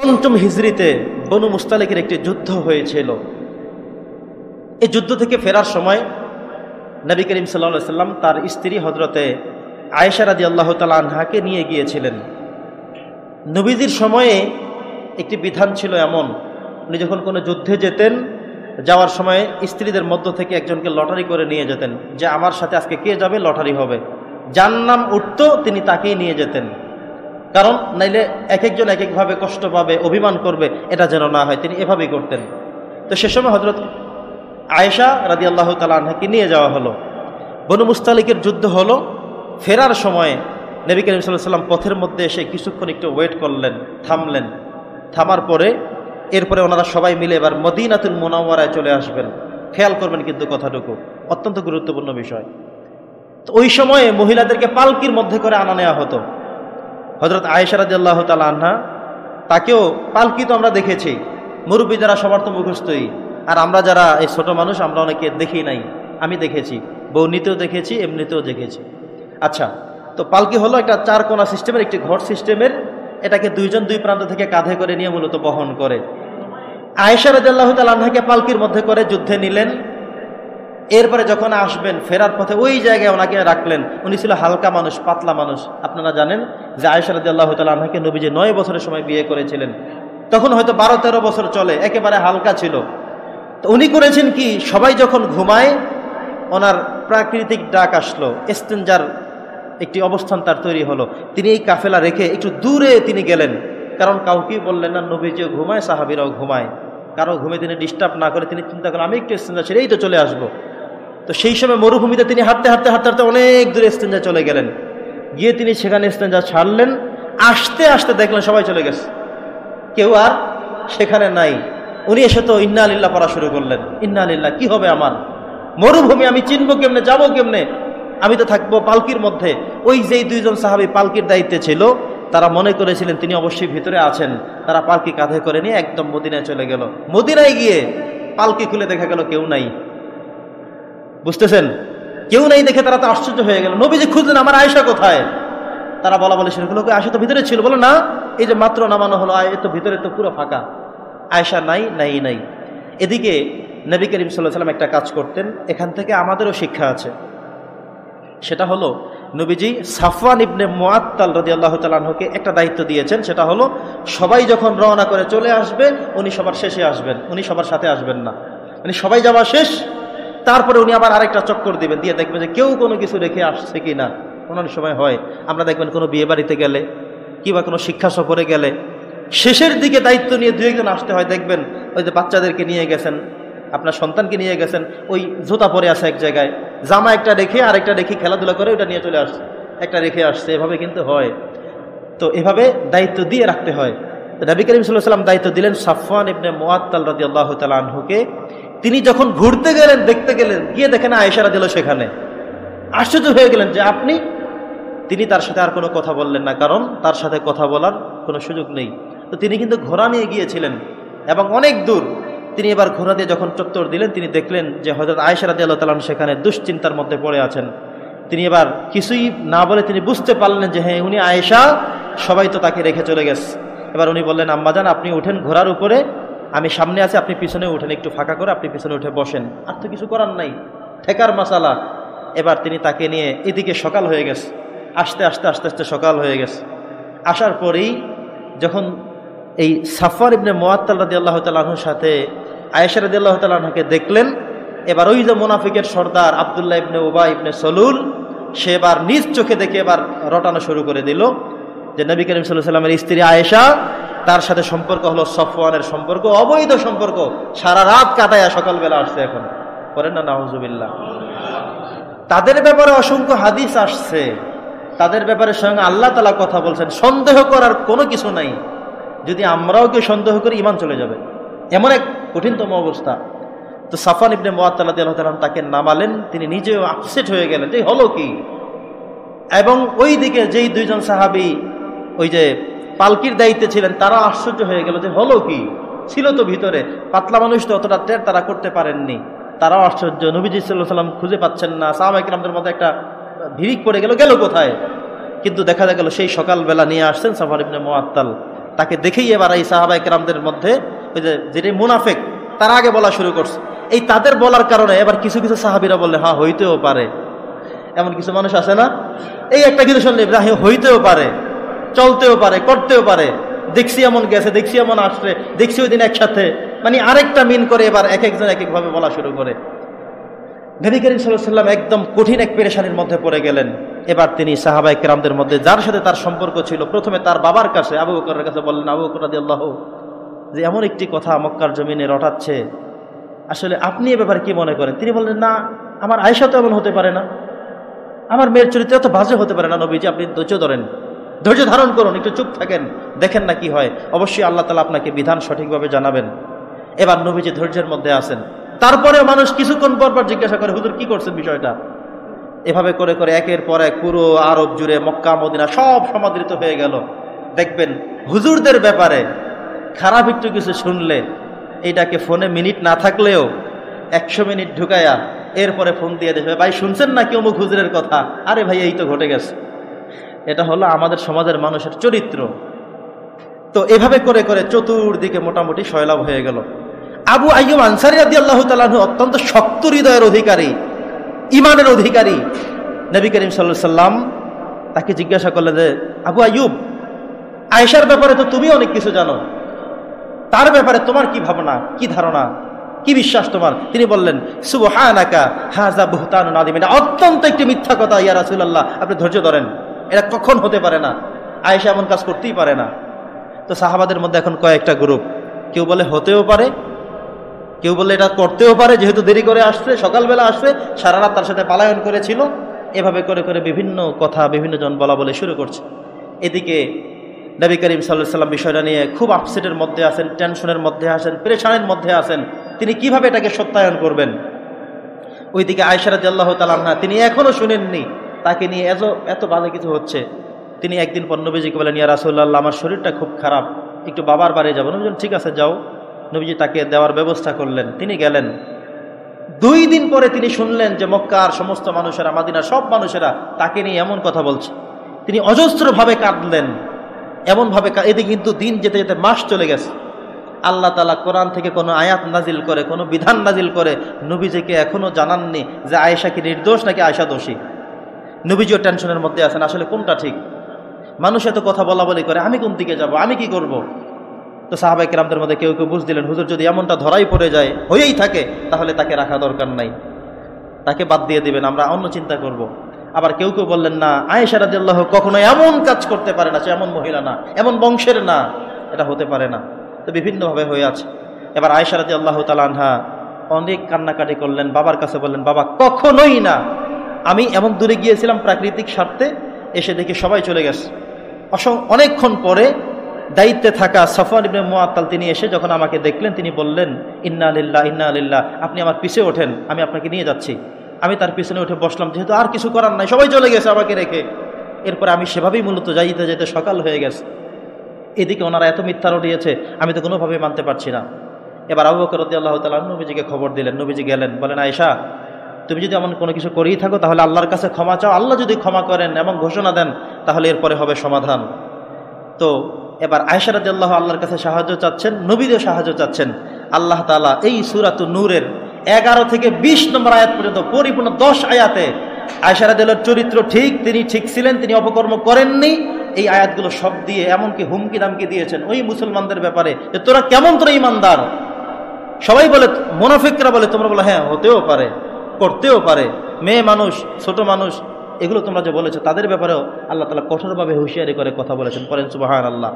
পঞ্চম হিজরিতে বনু মুস্তালিকের একটি যুদ্ধ হয়েছিল। এই যুদ্ধ থেকে ফেরার সময় নবী করিম সাল্লাল্লাহু আলাইহি সাল্লাম তার স্ত্রী হযরতে আয়েশা রাদিয়াল্লাহু তাআলা আনহাকে নিয়ে গিয়েছিলেন। নবীজির সময়ে একটি বিধান ছিল এমন, উনি যখন কোনো যুদ্ধে যেতেন, যাওয়ার সময় স্ত্রীদের মধ্য থেকে একজনকে লটারি করে নিয়ে যেতেন যে আমার সাথে আজকে কে যাবে, লটারি হবে। যার নাম উঠত তিনি তাকেই নিয়ে যেতেন, কারণ নাইলে এক একজন এক একভাবে কষ্ট পাবে, অভিমান করবে, এটা যেন না হয়, তিনি এভাবেই করতেন। তো সে সময় হযরত আয়েশা রাদিয়াল্লাহু তাআলা আনহাকে নিয়ে যাওয়া হলো। বনু মুস্তালিকের যুদ্ধ হলো। ফেরার সময় নবী করিম সাল্লাল্লাহু আলাইহি ওয়াসাল্লাম পথের মধ্যে এসে কিছুক্ষণ একটু ওয়েট করলেন, থামলেন। থামার পরে এরপরে ওনারা সবাই মিলে এবার মদিনাতুল মুনাওয়ারায় চলে আসবেন। খেয়াল করবেন কিন্তু কথাটুকু অত্যন্ত গুরুত্বপূর্ণ বিষয়। তো ওই সময়ে মহিলাদেরকে পালকির মধ্যে করে আনা নেওয়া হতো। হযরত আয়েশা রাদিয়াল্লাহু তাআলা আনহা, তাকেও পালকি তো আমরা দেখেছি, মুরব্বী যারা সবার তো মুখস্থই, আর আমরা যারা এই ছোট মানুষ আমরা অনেকে দেখি নাই, আমি দেখেছি, বউ নিতেও দেখেছি, এমনিতেও দেখেছি। আচ্ছা, তো পালকি হলো একটা চার কোণা সিস্টেমের, একটি ঘর সিস্টেমের, এটাকে দুইজন দুই প্রান্ত থেকে কাঁধে করে নিয়ে মূলত বহন করে। আয়েশা রাদিয়াল্লাহু তাআলা আনহাকে পালকির মধ্যে করে যুদ্ধে নিলেন। এরপরে যখন আসবেন ফেরার পথে ওই জায়গায় ওনাকে রাখলেন। উনি ছিল হালকা মানুষ, পাতলা মানুষ। আপনারা জানেন যে আয়েশা রাদিয়াল্লাহু তাআলা আনহাকে নবীজি 9 বছরের সময় বিয়ে করেছিলেন, তখন হয়তো 12-13 বছর চলে, একেবারে হালকা ছিল। তো উনি করেছেন কি, সবাই যখন ঘুমায় ওনার প্রাকৃতিক ডাক আসলো, ইস্তেঞ্জার একটি অবস্থান তার তৈরি হলো। তিনি এই কাফেলা রেখে একটু দূরে তিনি গেলেন, কারণ কাউকেই বললেন না নবীজিও ঘুমায়, সাহাবীরাও ঘুমায়, কারো ঘুমে তিনি ডিস্টার্ব না করে তিনি চিন্তা করেন আমি একটু ইস্তেঞ্জা ছেড়ে এই তো চলে আসবো। তো সেই সময় মরুভূমিতে তিনি হাঁটতে হাঁটতে হাঁটতে হাঁটতে অনেক দূরে ইস্তেঞ্জা চলে গেলেন। গিয়ে তিনি সেখানে ইস্তেঞ্জা ছাড়লেন। আসতে আসতে দেখলেন সবাই চলে গেছে, কেউ আর সেখানে নাই। উনি এসে তো ইন্না লিল্লাহ পড়া শুরু করলেন। ইন্না লিল্লাহ, কি হবে আমার, মরুভূমি আমি চিনবো কেমনে, যাবো কেমনে, আমি তো থাকবো পালকির মধ্যে। ওই যেই দুইজন সাহাবী পালকির দায়িত্বে ছিল, তারা মনে করেছিলেন তিনি অবশ্যই ভিতরে আছেন। তারা পালকি কাঁধে করে নিয়ে একদম মদিনায় চলে গেল। মদিনায় গিয়ে পালকি খুলে দেখা গেল কেউ নাই। বুঝতেছেন, কেউ নাই দেখে তারা তো আশ্চর্য হয়ে গেল। নবীজি খুঁজলেন আমার আয়েশা কোথায়, তারা বলা বলে শুরু করলো আয়েশা তো ভিতরে ছিল। বলো না, এই যে মাত্র নামানো হলো, তো ভিতরে তো পুরো ফাঁকা, আয়েশা নাই নাই নাই। এদিকে নবী করিম সাল্লাল্লাহু আলাইহি ওয়াসাল্লাম একটা কাজ করতেন, এখান থেকে আমাদেরও শিক্ষা আছে। সেটা হলো নবীজি সাফওয়ান ইবনে মুআত্তাল রাদিয়াল্লাহু তাআলা আনহুকে একটা দায়িত্ব দিয়েছেন। সেটা হলো সবাই যখন রওনা করে চলে আসবে উনি সবার শেষে আসবেন, উনি সবার সাথে আসবেন না। মানে সবাই যাওয়া শেষ, তারপরে উনি আবার আরেকটা চক্কর দিবেন, দিয়ে দেখবেন যে কেউ কোনো কিছু রেখে আসছে কি না। অনেক সময় হয়, আমরা দেখবেন কোনো বিয়ে বাড়িতে গেলে কিংবা কোনো শিক্ষা সফরে গেলে শেষের দিকে দায়িত্ব নিয়ে 2-1 আসতে হয়। দেখবেন ওই যে বাচ্চাদেরকে নিয়ে গেছেন, আপনার সন্তানকে নিয়ে গেছেন, ওই জুতা পরে আছে এক জায়গায়, জামা একটা রেখে আরেকটা রেখে খেলাধুলা করে ওটা নিয়ে চলে আসছে, একটা রেখে আসছে, এভাবে কিন্তু হয়। তো এভাবে দায়িত্ব দিয়ে রাখতে হয়। নবী করিম সাল্লাল্লাহু আলাইহি ওয়াসাল্লাম দায়িত্ব দিলেন সাফওয়ান ইবনে মুআত্তাল রাদিয়াল্লাহু তাআলা আনহুকে। তিনি যখন ঘুরতে গেলেন, দেখতে গেলেন, গিয়ে দেখেন আয়েশা রাদিয়াল্লাহু সেখানে। আশ্চর্য হয়ে গেলেন যে আপনি। তিনি তার সাথে আর কোনো কথা বললেন না, কারণ তার সাথে কথা বলার কোনো সুযোগ নেই। তো তিনি কিন্তু ঘোড়া নিয়ে গিয়েছিলেন এবং অনেক দূর। তিনি এবার ঘোড়া দিয়ে যখন চত্বর দিলেন, তিনি দেখলেন যে হযরত আয়েশা রাদিয়াল্লাহু তাআলা সেখানে দুশ্চিন্তার মধ্যে পড়ে আছেন। তিনি এবার কিছুই না বলে তিনি বুঝতে পারলেন যে হ্যাঁ উনি আয়েশা, সবাই তো তাকে রেখে চলে গেছে। এবার উনি বললেন আম্মাজান আপনি উঠেন ঘোড়ার উপরে, আমি সামনে আছি, আপনি পিছনে উঠেন, একটু ফাঁকা করে আপনি পিছনে উঠে বসেন। আর তো কিছু করার নাই, ঠেকার মাসালা। এবার তিনি তাকে নিয়ে, এদিকে সকাল হয়ে গেছে, আস্তে আস্তে আস্তে আস্তে সকাল হয়ে গেছে। আসার পরেই যখন এই সাফওয়ান ইবনে মুআত্তাল রাদিয়াল্লাহু তাআলা আনহুর সাথে আয়েশা রাদিয়াল্লাহু তাআলা আনহাকে দেখলেন, এবার ওই যে মুনাফিকের সর্দার আব্দুল্লাহ ইবনে উবাই ইবনে সলুল, সে এবার নিজ চোখে দেখে এবার রটানো শুরু করে দিল যে নবী করিম সাল্লাল্লাহু আলাইহি ওয়াসাল্লামের স্ত্রী আয়েশা, তার সাথে সম্পর্ক হলো সফওয়ানের সম্পর্ক, অবৈধ সম্পর্ক, সারা রাত কাটায়া সকালবেলা আসছে। এখন করেন না নাউজুবিল্লাহ। তাদের ব্যাপারে অসংখ্য হাদিস আসছে, তাদের ব্যাপারে স্বয়ং আল্লাহ তাআলা কথা বলছেন। সন্দেহ করার কোনো কিছু নাই। যদি আমরাও কেউ সন্দেহ করি ইমান চলে যাবে, এমন এক কঠিনতম অবস্থা। তো সাফওয়ান ইবনে মুআত্তাল রাদিয়াল্লাহু তাআলা তাকে নামালেন। তিনি নিজেও আপসেট হয়ে গেলেন যে হলো কি। এবং ওই দিকে যেই দুইজন সাহাবী ওই যে পালকির দায়িত্বে ছিলেন, তারা আশ্চর্য হয়ে গেল যে হলো কি। ছিল তো ভিতরে, পাতলা মানুষ তো অতটা টের তারা করতে পারেননি। তারাও আশ্চর্য, নবীজি সাল্লাল্লাহু আলাইহি ওয়াসাল্লাম খুঁজে পাচ্ছেন না। সাহাবায়ে কিরামদের মধ্যে একটা ভিড়িক পড়ে গেল, গেল কোথায়। কিন্তু দেখা গেল সেই সকালবেলা নিয়ে আসছেন সাফওয়ান ইবনে মুআত্তাল। তাকে দেখেই এবার এই সাহাবায়ে কেরামদের মধ্যে ওই যে মুনাফিক তারা আগে বলা শুরু করছে। এই তাদের বলার কারণে এবার কিছু কিছু সাহাবীরা বললে হ্যাঁ হইতেও পারে, এমন কিছু মানুষ আছে না, এই একটা কিছু শুনলে ইব্রাহিম হইতেও পারে, চলতেও পারে, করতেও পারে, দেখছি এমন গেছে, দেখছি এমন আসছে, দেখছি ওই দিন একসাথে, মানে আরেকটা মিন করে এবার এক একজন এক একভাবে বলা শুরু করে। নবী করিম সাল্লাল্লাহু আলাইহি ওয়াসাল্লাম একদম কঠিন এক পেরেশানির মধ্যে পড়ে গেলেন। এবার তিনি সাহাবায়ে কেরামদের মধ্যে যার সাথে তার সম্পর্ক ছিল প্রথমে তার বাবার কাছে আবু বকরের কাছে বললেন, আবু বকর রাদিয়াল্লাহু যে এমন একটি কথা মক্কার জমিনে রটাচ্ছে, আসলে আপনি এ ব্যাপারে কি মনে করেন? তিনি বললেন, না আমার আয়েশা তো এমন হতে পারে না, আমার মেয়ের চরিত্র এত বাজে হতে পারে না নবীজি, আপনি ধৈর্য ধরেন, ধৈর্য ধারণ করুন, একটু চুপ থাকেন, দেখেন না কি হয়, অবশ্যই আল্লাহ তাআলা আপনাকে বিধান সঠিকভাবে জানাবেন। এবার নবীজি ধৈর্যের মধ্যে আছেন। তারপরেও মানুষ কিছুক্ষণ পর পর জিজ্ঞাসা করে, হুজুর কি করছেন বিষয়টা? এভাবে করে করে একের পর এক পুরো আরব জুড়ে মক্কা মদিনা সব সমাদৃত হয়ে গেল। দেখবেন হুজুরদের ব্যাপারে খারাপ একটু কিছু শুনলে এইটাকে ফোনে মিনিট না থাকলেও 100 মিনিট ঢুকায়া এরপরে ফোন দিয়ে দেবে, ভাই শুনছেন না কি অমুক হুজুরের কথা? আরে ভাই এই তো ঘটে গেছে। এটা হলো আমাদের সমাজের মানুষের চরিত্র। তো এভাবে করে করে চতুর্দিকে মোটামুটি সয়লাভ হয়ে গেল। আবু আইয়ুব আনসারী রাদিয়াল্লাহু তাআলা আনহু অত্যন্ত শক্ত হৃদয়ের অধিকারী, ইমানের অধিকারী। নবী করিম সাল্লাল্লাহু আলাইহি সাল্লাম তাকে জিজ্ঞাসা করলেন যে, আবু আইয়ুব, আয়েশার ব্যাপারে তো তুমি অনেক কিছু জানো, তার ব্যাপারে তোমার কি ভাবনা, কি ধারণা, কি বিশ্বাস তোমার? তিনি বললেন, সুবহানাকা হাযা বুহতানুন আযীম, এটা অত্যন্ত একটি মিথ্যা কথা ইয়া রাসূলুল্লাহ, আপনি ধৈর্য ধরেন, এটা কখন হতে পারে না, আয়েশা এমন কাজ করতেই পারে না। তো সাহাবাদের মধ্যে এখন কয়েকটা গ্রুপ, কেউ বলে হতেও পারে, কেউ বলে এটা করতেও পারে, যেহেতু দেরি করে আসছে, সকালবেলা আসছে, সারা রাত তার সাথে পালায়ন করেছিল। এভাবে করে করে বিভিন্ন কথা বিভিন্ন জন বলা বলে শুরু করছে। এদিকে নবী করিম সাল্লাল্লাহু আলাইহি ওয়াসাল্লাম বিষয়টা নিয়ে খুব আপসেটের মধ্যে আছেন, টেনশনের মধ্যে আছেন, পেরেশানির মধ্যে আছেন, তিনি কিভাবে এটাকে সত্যায়ন করবেন। ওইদিকে আয়েশা রাদিয়াল্লাহু তাআলা আনহা তিনি এখনো শুনেননি তাকে নিয়ে এত বাজে কিছু হচ্ছে। তিনি একদিন পর নবীজিকে বলেন, ইয়া রাসূলুল্লাহ, আমার শরীরটা খুব খারাপ, একটু বাবার বাড়ি যাবো। নবী বললেন, ঠিক আছে যাও। নবীজি তাকে দেওয়ার ব্যবস্থা করলেন, তিনি গেলেন। 2 দিন পরে তিনি শুনলেন যে মক্কার সমস্ত মানুষেরা, মদিনার সব মানুষেরা তাকে নিয়ে এমন কথা বলছে। তিনি অজস্রভাবে কাঁদলেন, এমনভাবে, এদিকে কিন্তু দিন যেতে যেতে মাস চলে গেছে। আল্লাহ তাআলা কোরআন থেকে কোনো আয়াত নাজিল করে, কোনো বিধান নাজিল করে নবীজিকে এখনো জানাননি যে আয়েশা কি নির্দোষ নাকি আয়েশা দোষী। নবীজিও টেনশনের মধ্যে আছেন, আসলে কোনটা ঠিক। মানুষ এত কথা বলা বলি করে, আমি কোন দিকে যাব, আমি কি করব। তো সাহাবায়ে কেরামদের মধ্যে কেউ কেউ বুঝ দিলেন, হুজুর যদি এমনটা ধরাই পড়ে যায়, হয়েই থাকে, তাহলে তাকে রাখা দরকার নাই, তাকে বাদ দিয়ে দিবেন, আমরা অন্য চিন্তা করব। আবার কেউ কেউ বললেন, না, আয়েশা রাদিয়াল্লাহু কখনো এমন কাজ করতে পারে না, সে এমন মহিলা না, এমন বংশের না, এটা হতে পারে না। তো বিভিন্নভাবে হয়ে আছে। এবার আয়েশা রাদিয়াল্লাহু তাআলা আনহা অনেক কান্নাকাটি করলেন, বাবার কাছে বললেন, বাবা কখনোই না, আমি এমন দূরে গিয়েছিলাম প্রাকৃতিক স্বার্থে, এসে দেখি সবাই চলে গেছে। অনেকক্ষণ পরে দায়িত্বে থাকা সফওয়ান ইবনে মুআত্তাল তিনি এসে যখন আমাকে দেখলেন, তিনি বললেন, ইন্না লিল্লাহ ইন্না লিল্লাহ, আপনি আমার পিছে ওঠেন, আমি আপনাকে নিয়ে যাচ্ছি। আমি তার পিছনে উঠে বসলাম, যেহেতু আর কিছু করার নাই, সবাই চলে গেছে আমাকে রেখে। এরপরে আমি সেভাবেই মূলত যাইতে যেতে সকাল হয়ে গেছে। এদিকে ওনারা এত মিথ্যা রটিয়েছে, আমি তো কোনোভাবেই মানতে পারছি না। এবার আবু বকর রাদিয়াল্লাহু তাআলা নবীজিকে খবর দিলেন। নবীজি গেলেন, বলেন, আয়েশা, তুমি যদি এমন কোনো কিছু করেই থাকো তাহলে আল্লাহর কাছে ক্ষমা চাও, আল্লাহ যদি ক্ষমা করেন এবং ঘোষণা দেন তাহলে এরপরে হবে সমাধান। তো এবার আয়েশা রাদিয়াল্লাহু আল্লাহর কাছে সাহায্য চাচ্ছেন, নবীরও সাহায্য চাচ্ছেন। আল্লাহ তাআলা এই সূরাতুন নূরের 11 থেকে 20 নম্বর আয়াত পর্যন্ত পরিপূর্ণ 10 আয়াতে আয়েশা রাদিয়াল্লাহুর চরিত্র ঠিক, তিনি ঠিক ছিলেন, তিনি অপকর্ম করেননি, এই আয়াতগুলো সব দিয়ে এমনকি হুমকি দামকি দিয়েছেন ওই মুসলমানদের ব্যাপারে যে তোরা কেমন, তোরা ইমানদার। সবাই বলে, মুনাফিকরা বলে, তোমরা বলো হ্যাঁ হতেও পারে, করতেও পারে, মেয়ে মানুষ, ছোট মানুষ, এগুলো তোমরা যে বলেছো, তাদের ব্যাপারেও আল্লাহ তাআলা কঠোরভাবে হুঁশিয়ারি করে কথা বলেছেন। পড়েন সুবহানাল্লাহ।